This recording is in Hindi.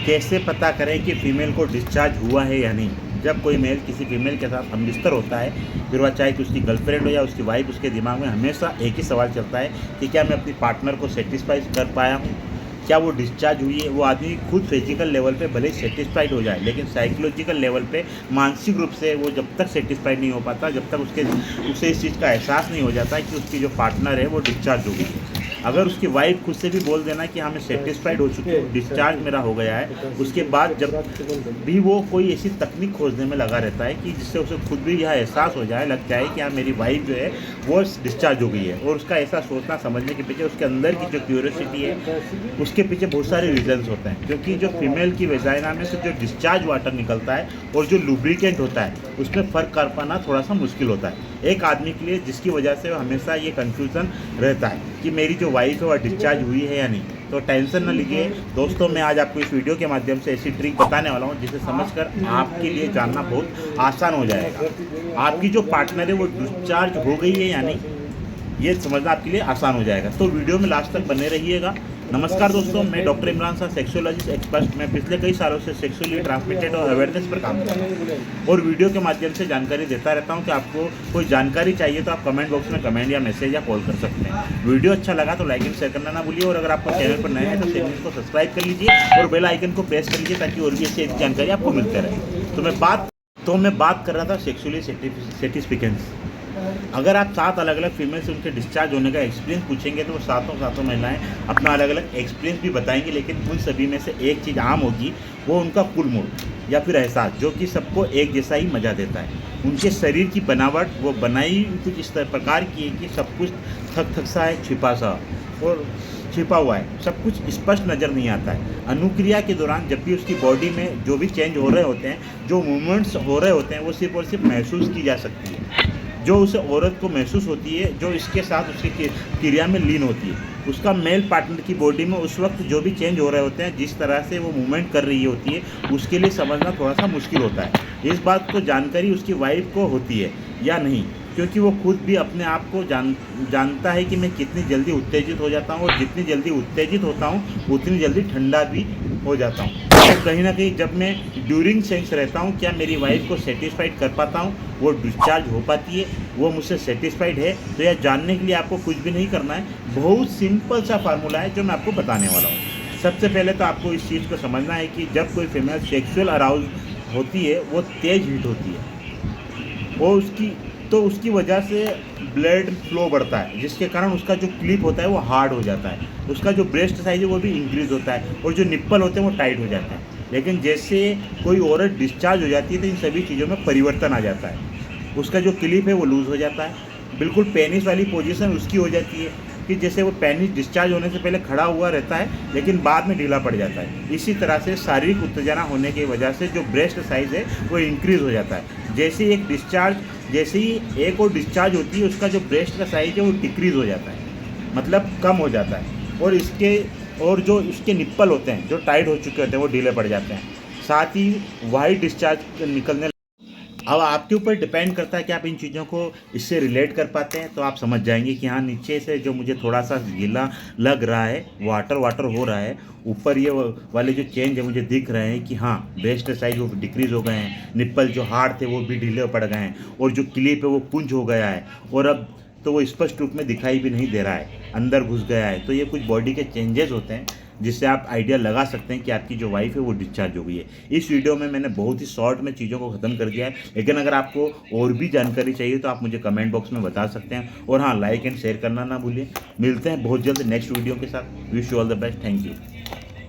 कैसे पता करें कि फ़ीमेल को डिस्चार्ज हुआ है या नहीं। जब कोई मेल किसी फीमेल के साथ हमबिस्तर होता है, फिर वह चाहे कि उसकी गर्लफ्रेंड हो या उसकी वाइफ, उसके दिमाग में हमेशा एक ही सवाल चलता है कि क्या मैं अपनी पार्टनर को सेटिस्फाई कर पाया हूँ, क्या वो डिस्चार्ज हुई है। वो आदमी खुद फिजिकल लेवल पे भले ही सेटिस्फाइड हो जाए, लेकिन साइकोलॉजिकल लेवल पे मानसिक रूप से वो जब तक सेटिस्फाइड नहीं हो पाता, जब तक उसे इस चीज़ का एहसास नहीं हो जाता कि उसकी जो पार्टनर है वो डिस्चार्ज हो गई है। अगर उसकी वाइफ खुद से भी बोल देना कि हाँ मैं सेटिस्फाइड हो चुकी हूँ, डिस्चार्ज मेरा हो गया है, उसके बाद जब भी वो कोई ऐसी तकनीक खोजने में लगा रहता है कि जिससे उसे खुद भी यह एहसास हो जाए, लग जाए कि हाँ मेरी वाइफ जो है वो डिस्चार्ज हो गई है, और उसका ऐसा सोचना समझने के पीछे उसके अंदर की जो क्यूरियोसिटी है उसके पीछे बहुत सारे रीजंस होते हैं। क्योंकि जो फीमेल की वेजाइना में से जो डिस्चार्ज वाटर निकलता है और जो लुब्रिकेंट होता है उसमें फ़र्क कर पाना थोड़ा सा मुश्किल होता है एक आदमी के लिए, जिसकी वजह से हमेशा ये कन्फ्यूज़न रहता है कि मेरी जो वाइफ है वह डिस्चार्ज हुई है या नहीं। तो टेंशन न लीजिए दोस्तों, मैं आज आपको इस वीडियो के माध्यम से ऐसी ट्रिक बताने वाला हूँ जिसे समझकर आपके लिए जानना बहुत आसान हो जाएगा। आपकी जो पार्टनर है वो डिस्चार्ज हो गई है या नहीं, ये समझना आपके लिए आसान हो जाएगा। तो वीडियो में लास्ट तक बने रहिएगा। नमस्कार दोस्तों, मैं doctor Imran Shah, sexologist expert. मैं पिछले कई सालों से सेक्सुअली ट्रांसमिटेड और अवेयरनेस पर काम कर रहा हूँ और वीडियो के माध्यम से जानकारी देता रहता हूँ कि आपको कोई जानकारी चाहिए तो आप कमेंट बॉक्स में कमेंट या मैसेज या कॉल कर सकते हैं। वीडियो अच्छा लगा तो लाइक एंड शेयर करना ना भूलिए, और अगर आपको चैनल पर नए हैं तो चैनल को सब्सक्राइब कर लीजिए और बेल आइकन को प्रेस कर लीजिए ताकि और भी अच्छी जानकारी आपको मिलते रहे। तो मैं बात कर रहा था सेक्सुअली सेटिस्फिकेंस। अगर आप 7 अलग अलग फीमेल से उनके डिस्चार्ज होने का एक्सपीरियंस पूछेंगे तो वो सातों महिलाएं अपना अलग अलग एक्सपीरियंस भी बताएंगी, लेकिन उन सभी में से एक चीज़ आम होगी, वो उनका कुल मूड या फिर एहसास, जो कि सबको एक जैसा ही मज़ा देता है। उनके शरीर की बनावट वो बनाई कुछ इस प्रकार की है कि सब कुछ थक सा है, छिपा हुआ है, सब कुछ स्पष्ट नज़र नहीं आता है। अनुक्रिया के दौरान जब भी उसकी बॉडी में जो भी चेंज हो रहे होते हैं, जो मूवमेंट्स हो रहे होते हैं, वो सिर्फ और सिर्फ महसूस की जा सकती है। जो उसे औरत को महसूस होती है, जो इसके साथ उसकी क्रिया में लीन होती है। उसका मेल पार्टनर की बॉडी में उस वक्त जो भी चेंज हो रहे होते हैं, जिस तरह से वो मूवमेंट कर रही होती है, उसके लिए समझना थोड़ा सा मुश्किल होता है। इस बात को जानकारी उसकी वाइफ को होती है या नहीं, क्योंकि वो खुद भी अपने आप को जानता है कि मैं कितनी जल्दी उत्तेजित हो जाता हूँ, और जितनी जल्दी उत्तेजित होता हूँ उतनी जल्दी ठंडा भी हो जाता हूँ। तो कहीं ना कहीं जब मैं ड्यूरिंग सेंस रहता हूँ, क्या मेरी वाइफ को सेटिस्फाइड कर पाता हूँ, वो डिस्चार्ज हो पाती है, वो मुझसे सेटिस्फाइड है। तो यह जानने के लिए आपको कुछ भी नहीं करना है, बहुत सिंपल सा फार्मूला है जो मैं आपको बताने वाला हूँ। सबसे पहले तो आपको इस चीज़ को समझना है कि जब कोई फीमेल सेक्सुअल अराउज होती है, वो तेज़ हीट होती है और उसकी वजह से ब्लड फ्लो बढ़ता है, जिसके कारण उसका जो क्लिप होता है वो हार्ड हो जाता है, उसका जो ब्रेस्ट साइज है वो भी इंक्रीज़ होता है, और जो निप्पल होते हैं वो टाइट हो जाते हैं। लेकिन जैसे कोई औरत डिस्चार्ज हो जाती है तो इन सभी चीज़ों में परिवर्तन आ जाता है। उसका जो क्लिप है वो लूज़ हो जाता है, बिल्कुल पेनिस वाली पोजीशन उसकी हो जाती है कि जैसे वो पेनिस डिस्चार्ज होने से पहले खड़ा हुआ रहता है लेकिन बाद में ढीला पड़ जाता है। इसी तरह से शारीरिक उत्तेजना होने की वजह से जो ब्रेस्ट साइज़ है वो इंक्रीज़ हो जाता है। जैसे ही एक और डिस्चार्ज होती है, उसका जो ब्रेस्ट का साइज़ है वो डिक्रीज़ हो जाता है, मतलब कम हो जाता है, और जो उसके निप्पल होते हैं जो टाइट हो चुके होते हैं वो ढीले पड़ जाते हैं। साथ ही वाइट डिस्चार्ज निकलने। अब आपके ऊपर डिपेंड करता है कि आप इन चीज़ों को इससे रिलेट कर पाते हैं, तो आप समझ जाएंगे कि हाँ नीचे से जो मुझे थोड़ा सा गीला लग रहा है, वाटर हो रहा है, ऊपर ये वाले जो चेंज है मुझे दिख रहे हैं कि हाँ ब्रेस्ट साइज वो डिक्रीज़ हो गए हैं, निप्पल जो हार्ड थे वो भी ढीले पड़ गए हैं, और जो क्लिप है वो पुंज हो गया है, और अब तो वो स्पष्ट रूप में दिखाई भी नहीं दे रहा है, अंदर घुस गया है। तो ये कुछ बॉडी के चेंजेस होते हैं जिससे आप आइडिया लगा सकते हैं कि आपकी जो वाइफ है वो डिस्चार्ज हो गई है। इस वीडियो में मैंने बहुत ही शॉर्ट में चीज़ों को ख़त्म कर दिया है, लेकिन अगर आपको और भी जानकारी चाहिए तो आप मुझे कमेंट बॉक्स में बता सकते हैं, और हाँ लाइक एंड शेयर करना ना भूलिए। मिलते हैं बहुत जल्द नेक्स्ट वीडियो के साथ। Wish you all the best. Thank you.